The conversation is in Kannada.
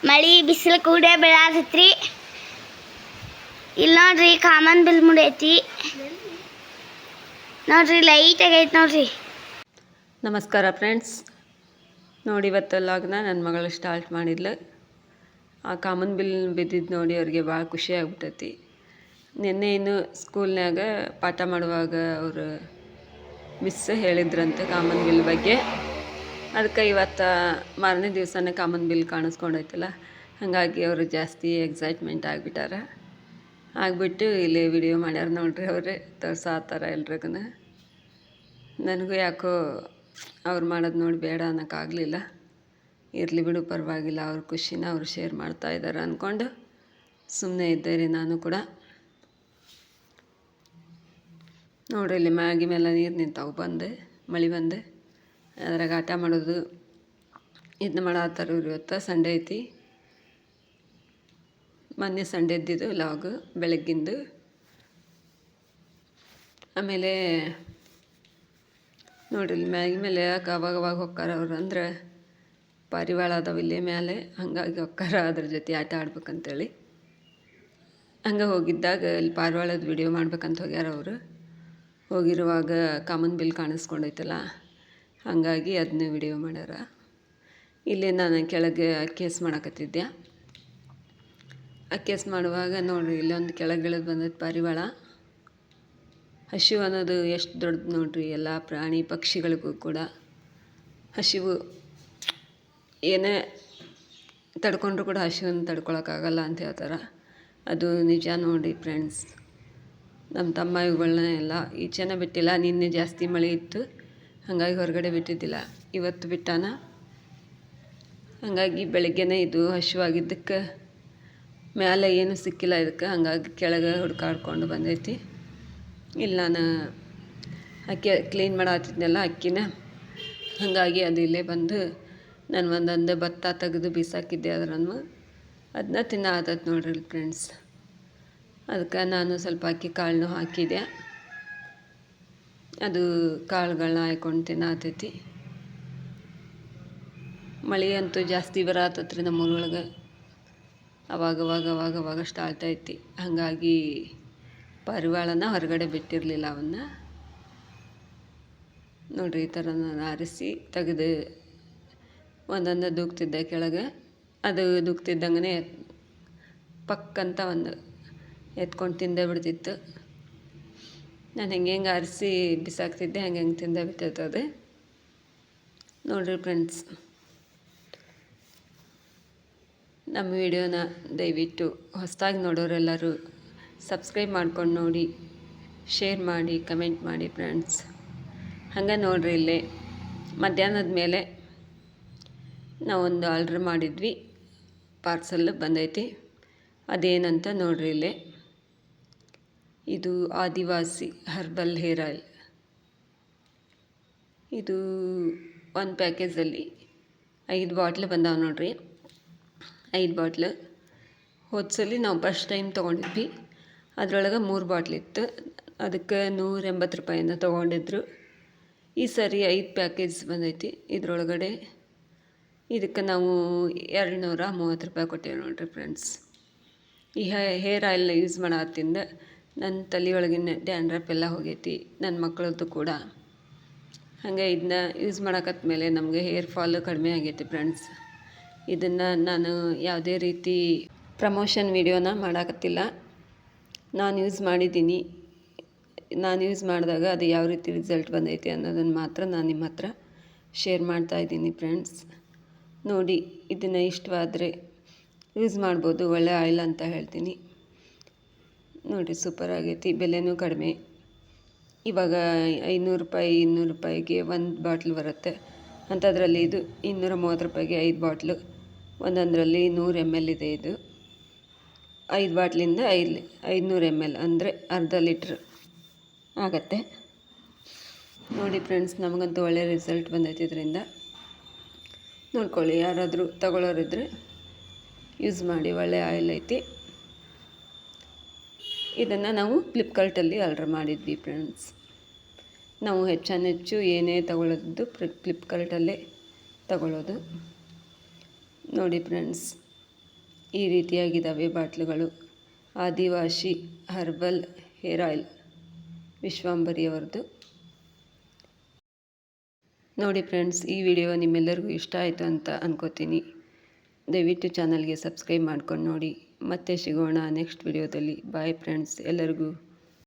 ಮಳಿ ಬಿಸಿಲು ಕೂಡ ಬೆಳಾತೈತ್ರಿ. ಇಲ್ಲಿ ನೋಡ್ರಿ ಕಾಮನ್ ಬಿಲ್ ಮುಡೈತಿ ನೋಡ್ರಿ, ಲೈಟ್ ಆಗೈತಿ ನೋಡ್ರಿ. ನಮಸ್ಕಾರ ಫ್ರೆಂಡ್ಸ್. ನೋಡಿ ಇವತ್ತು ಲಾಗ್ನ ನನ್ನ ಮಗಳು ಸ್ಟಾರ್ಟ್ ಮಾಡಿದ್ಲು. ಆ ಕಾಮನ್ ಬಿಲ್ ಬಿದ್ದಿದ್ದು ನೋಡಿ ಅವ್ರಿಗೆ ಭಾಳ ಖುಷಿ ಆಗ್ಬಿಟ್ಟೈತಿ. ನಿನ್ನೆ ಇನ್ನು ಸ್ಕೂಲ್ನಾಗ ಪಾಠ ಮಾಡುವಾಗ ಅವರು ಮಿಸ್ ಹೇಳಿದ್ರಂತೆ ಕಾಮನ್ ಬಿಲ್ ಬಗ್ಗೆ. ಅದಕ್ಕೆ ಇವತ್ತು ಮಾರನೇ ದಿವಸನೇ ಕಾಮನ್ ಬಿಲ್ ಕಾಣಿಸ್ಕೊಂಡೈತಲ್ಲ, ಹಾಗಾಗಿ ಅವರು ಜಾಸ್ತಿ ಎಕ್ಸೈಟ್ಮೆಂಟ್ ಆಗಿಬಿಟ್ಟಾರ. ಆಗಿಬಿಟ್ಟು ಇಲ್ಲಿ ವಿಡಿಯೋ ಮಾಡ್ಯಾರ ನೋಡ್ರಿ. ಅವರೇ ತೋರ್ಸಾತಾರ ಎಲ್ರಿಗೂ. ನನಗೂ ಯಾಕೋ ಅವ್ರು ಮಾಡೋದು ನೋಡಿ ಬೇಡ ಅನ್ನೋಕ್ಕಾಗಲಿಲ್ಲ. ಇರಲಿ ಬಿಡು, ಪರವಾಗಿಲ್ಲ, ಅವ್ರ ಖುಷಿನ ಅವ್ರು ಶೇರ್ ಮಾಡ್ತಾಯಿದ್ದಾರೆ ಅಂದ್ಕೊಂಡು ಸುಮ್ಮನೆ ಇದ್ದೆ ರೀ ನಾನು ಕೂಡ. ನೋಡ್ರಿ ಇಲ್ಲಿ ಮ್ಯಾಗಿ ಮೇಲೆ ನೀರು ನಿಂತಾವು, ಬಂದೆ ಮಳೆ ಬಂದೆ ಅದ್ರಾಗ ಆಟ ಮಾಡೋದು ಇದನ್ನ ಮಾಡತ್ತಾರ ಇವ್ರು. ಇವತ್ತು ಸಂಡೇ ಐತಿ, ಮೊನ್ನೆ ಸಂಡೇ ಇದ್ದಿದ್ದು ಲಾಗ್ ಬೆಳಗ್ಗಿಂದು. ಆಮೇಲೆ ನೋಡ್ರಿ ಇಲ್ಲಿ ಮ್ಯಾಗಿ ಮೇಲೆ ಅವಾಗ ಹೊಕ್ಕಾರ ಅವ್ರು, ಅಂದ್ರೆ ಪಾರಿವಾಳ ಅದಾವ ಇಲ್ಲೇ ಮೇಲೆ, ಹಾಗಾಗಿ ಹೊಕ್ಕಾರ ಅದ್ರ ಜೊತೆ ಆಟ ಆಡ್ಬೇಕಂತೇಳಿ. ಹಂಗೆ ಹೋಗಿದ್ದಾಗ ಇಲ್ಲಿ ಪಾರಿವಾಳದ ವಿಡಿಯೋ ಮಾಡ್ಬೇಕಂತ ಹೋಗ್ಯಾರ ಅವರು. ಹೋಗಿರುವಾಗ ಕಾಮನ್ ಬಿಲ್ ಕಾಣಿಸ್ಕೊಂಡೈತಲ್ಲ, ಹಾಗಾಗಿ ಅದನ್ನ ವಿಡಿಯೋ ಮಾಡ್ಯಾರ. ಇಲ್ಲಿ ನಾನು ಕೆಳಗೆ ಕೇಸ್ ಮಾಡಕತ್ತಿದ್ದೆ. ಆ ಕೇಸ್ ಮಾಡುವಾಗ ನೋಡಿರಿ ಇಲ್ಲೊಂದು ಕೆಳಗೆ ಇಳಿದು ಬಂದೈತೆ ಪಾರಿವಾಳ. ಹಸಿವು ಅನ್ನೋದು ಎಷ್ಟು ದೊಡ್ಡದು ನೋಡ್ರಿ. ಎಲ್ಲ ಪ್ರಾಣಿ ಪಕ್ಷಿಗಳಿಗೂ ಕೂಡ ಹಸಿವು ಏನೇ ತಡ್ಕೊಂಡ್ರು ಕೂಡ ಹಸಿವನ್ನು ತಡ್ಕೊಳಕ್ಕಾಗಲ್ಲ ಅಂತ ಹೇಳ್ತಾರೆ. ಅದು ನಿಜ ನೋಡಿ ಫ್ರೆಂಡ್ಸ್. ನಮ್ಮ ತಮ್ಮ ಇವುಗಳನ್ನ ಎಲ್ಲ ಈಚೆನೇ ಬಿಟ್ಟಿಲ್ಲ. ನಿನ್ನೆ ಜಾಸ್ತಿ ಮಳೆ ಇತ್ತು, ಹಾಗಾಗಿ ಹೊರಗಡೆ ಬಿಟ್ಟಿದ್ದಿಲ್ಲ. ಇವತ್ತು ಬಿಟ್ಟಾನ, ಹಾಗಾಗಿ ಬೆಳಗ್ಗೆನೇ ಇದು ಹಸಿವಾಗಿದ್ದಕ್ಕೆ ಮೇಲೆ ಏನೂ ಸಿಕ್ಕಿಲ್ಲ ಇದಕ್ಕೆ, ಹಾಗಾಗಿ ಕೆಳಗೆ ಹುಡ್ಕಾಡ್ಕೊಂಡು ಬಂದೈತಿ. ಇಲ್ಲಿ ನಾನು ಅಕ್ಕಿ ಕ್ಲೀನ್ ಮಾಡತ್ತಿದ್ನಲ್ಲ ಅಕ್ಕಿನ, ಹಾಗಾಗಿ ಅದು ಇಲ್ಲೇ ಬಂದು ನಾನು ಒಂದೊಂದು ಭತ್ತ ತೆಗೆದು ಬೀಸಾಕಿದ್ದೆ. ಅದನ್ನ ತಿನ್ನತೈತೆ ನೋಡ್ರಿ ಫ್ರೆಂಡ್ಸ್. ಅದಕ್ಕೆ ನಾನು ಸ್ವಲ್ಪ ಅಕ್ಕಿ ಕಾಳನ್ನು ಹಾಕಿದೆ. ಅದು ಕಾಳುಗಳನ್ನ ಹಾಕ್ಕೊಂಡು ತಿನ್ನತೈತಿ. ಮಳೆ ಅಂತೂ ಜಾಸ್ತಿ ಬರತ್ತತ್ರಿ ನಮ್ಮೂರೊಳಗೆ. ಅವಾಗ ಸ್ಟಾರ್ಟ್ ಐತಿ. ಹಾಗಾಗಿ ಪಾರಿವಾಳನ ಹೊರಗಡೆ ಬಿಟ್ಟಿರಲಿಲ್ಲ. ಅವನ್ನ ನೋಡ್ರಿ ಈ ಥರ ನಾನು ಆರಿಸಿ ತೆಗೆದು ಒಂದೊಂದು ದೂಗ್ತಿದ್ದೆ ಕೆಳಗೆ. ಅದು ದೂಗ್ತಿದ್ದಂಗೆ ಪಕ್ಕಂತ ಒಂದು ಎತ್ಕೊಂಡು ತಿಂದೇ ಬಿಡ್ತಿತ್ತು. ನಾನು ಹೆಂಗೆ ಆರಿಸಿ ಬಿಸಾಕ್ತಿದ್ದೆ, ಹಂಗೆ ತಿಂದೇ ಬಿಟ್ಟಿರ್ತದೆ ನೋಡ್ರಿ ಫ್ರೆಂಡ್ಸ್. ನಮ್ಮ ವಿಡಿಯೋನ ದಯವಿಟ್ಟು ಹೊಸದಾಗಿ ನೋಡೋರೆಲ್ಲರೂ ಸಬ್ಸ್ಕ್ರೈಬ್ ಮಾಡ್ಕೊಂಡು ನೋಡಿ, ಶೇರ್ ಮಾಡಿ, ಕಮೆಂಟ್ ಮಾಡಿ ಫ್ರೆಂಡ್ಸ್. ಹಂಗೆ ನೋಡ್ರಿ ಇಲ್ಲೇ ಮಧ್ಯಾಹ್ನದ ಮೇಲೆ ನಾವೊಂದು ಆರ್ಡ್ರ್ ಮಾಡಿದ್ವಿ, ಪಾರ್ಸಲ್ ಬಂದೈತಿ. ಅದೇನಂತ ನೋಡ್ರಿ ಇಲ್ಲೇ. ಇದು ಆದಿವಾಸಿ ಹರ್ಬಲ್ ಹೇರ್ ಆಯಿಲ್. ಇದು ಒಂದು ಪ್ಯಾಕೇಜಲ್ಲಿ 5 ಬಾಟ್ಲ್ ಬಂದಾವೆ ನೋಡ್ರಿ. 5 ಬಾಟ್ಲ್. ಹೋದ್ಸಲಿ ನಾವು ಫಸ್ಟ್ ಟೈಮ್ ತೊಗೊಂಡಿದ್ವಿ, ಅದರೊಳಗೆ 3 ಬಾಟ್ಲ್ ಇತ್ತು. ಅದಕ್ಕೆ 180 ರೂಪಾಯಿನ ತೊಗೊಂಡಿದ್ರು. ಈ ಸರಿ 5 ಪ್ಯಾಕೇಜ್ ಬಂದೈತಿ. ಇದರೊಳಗಡೆ ಇದಕ್ಕೆ ನಾವು 230 ರೂಪಾಯಿ ಕೊಟ್ಟೇವೆ ನೋಡ್ರಿ ಫ್ರೆಂಡ್ಸ್. ಈ ಹೇರ್ ಆಯಿಲ್ನ ಯೂಸ್ ಮಾಡತ್ತಿಂದ ನನ್ನ ತಲೆಯೊಳಗಿನ ಡ್ಯಾಂಡ್ರಫ್ ಎಲ್ಲ ಹೋಗೈತಿ, ನನ್ನ ಮಕ್ಕಳದ್ದು ಕೂಡ. ಹಾಗೆ ಇದನ್ನ ಯೂಸ್ ಮಾಡಕತ್ಮೇಲೆ ನಮಗೆ ಹೇರ್ ಫಾಲು ಕಡಿಮೆ ಆಗೈತಿ ಫ್ರೆಂಡ್ಸ್. ಇದನ್ನು ನಾನು ಯಾವುದೇ ರೀತಿ ಪ್ರಮೋಷನ್ ವಿಡಿಯೋನ ಮಾಡಾಕತ್ತಿಲ್ಲ. ನಾನು ಯೂಸ್ ಮಾಡಿದ್ದೀನಿ. ನಾನು ಯೂಸ್ ಮಾಡಿದಾಗ ಅದು ಯಾವ ರೀತಿ ರಿಸಲ್ಟ್ ಬಂದೈತಿ ಅನ್ನೋದನ್ನು ಮಾತ್ರ ನಾನು ನಿಮ್ಮ ಹತ್ರ ಶೇರ್ ಮಾಡ್ತಾಯಿದ್ದೀನಿ ಫ್ರೆಂಡ್ಸ್. ನೋಡಿ, ಇದನ್ನು ಇಷ್ಟವಾದರೆ ಯೂಸ್ ಮಾಡ್ಬೋದು. ಒಳ್ಳೆ ಆಯಿಲ್ ಅಂತ ಹೇಳ್ತೀನಿ. ನೋಡಿರಿ ಸೂಪರ್ ಆಗೈತಿ. ಬೆಲೆನೂ ಕಡಿಮೆ. ಇವಾಗ 500 ರೂಪಾಯಿ 200 ರೂಪಾಯಿಗೆ 1 ಬಾಟ್ಲ್ ಬರುತ್ತೆ. ಅಂಥದ್ರಲ್ಲಿ ಇದು 230 ರೂಪಾಯಿಗೆ 5 ಬಾಟ್ಲು. ಒಂದೊಂದರಲ್ಲಿ 100 ml ಇದೆ. ಇದು 5 ಬಾಟ್ಲಿಂದ 500 ml ಅಂದರೆ ಅರ್ಧ ಲೀಟ್ರ್ ಆಗತ್ತೆ ನೋಡಿ ಫ್ರೆಂಡ್ಸ್. ನಮಗಂತೂ ಒಳ್ಳೆ ರಿಸಲ್ಟ್ ಬಂದೈತಿ ಇದರಿಂದ. ನೋಡ್ಕೊಳ್ಳಿ, ಯಾರಾದರೂ ತಗೊಳ್ಳೋರಿದ್ರೆ ಯೂಸ್ ಮಾಡಿ, ಒಳ್ಳೆ ಆಯಿಲ್ ಐತಿ. ಇದನ್ನು ನಾವು ಫ್ಲಿಪ್ಕಾರ್ಟಲ್ಲಿ ಆರ್ಡ್ರ್ ಮಾಡಿದ್ವಿ ಫ್ರೆಂಡ್ಸ್. ನಾವು ಹೆಚ್ಚು ಏನೇ ತಗೊಳ್ಳೋದು ಫ್ಲಿಪ್ಕಾರ್ಟಲ್ಲೇ ತಗೊಳ್ಳೋದು ನೋಡಿ ಫ್ರೆಂಡ್ಸ್. ಈ ರೀತಿಯಾಗಿದ್ದಾವೆ ಬಾಟ್ಲುಗಳು. ಆದಿವಾಸಿ ಹರ್ಬಲ್ ಹೇರ್ ಆಯಿಲ್ ವಿಶ್ವಾಂಬರಿಯವರದು. ನೋಡಿ ಫ್ರೆಂಡ್ಸ್, ಈ ವಿಡಿಯೋ ನಿಮ್ಮೆಲ್ಲರಿಗೂ ಇಷ್ಟ ಆಯಿತು ಅಂತ ಅನ್ಕೋತೀನಿ. ದಯವಿಟ್ಟು ಚಾನಲ್ಗೆ ಸಬ್ಸ್ಕ್ರೈಬ್ ಮಾಡ್ಕೊಂಡು ನೋಡಿ. ಮತ್ತೆ ಸಿಗೋಣ ನೆಕ್ಸ್ಟ್ ವಿಡಿಯೋದಲ್ಲಿ. ಬಾಯ್ ಫ್ರೆಂಡ್ಸ್, ಎಲ್ಲರಿಗೂ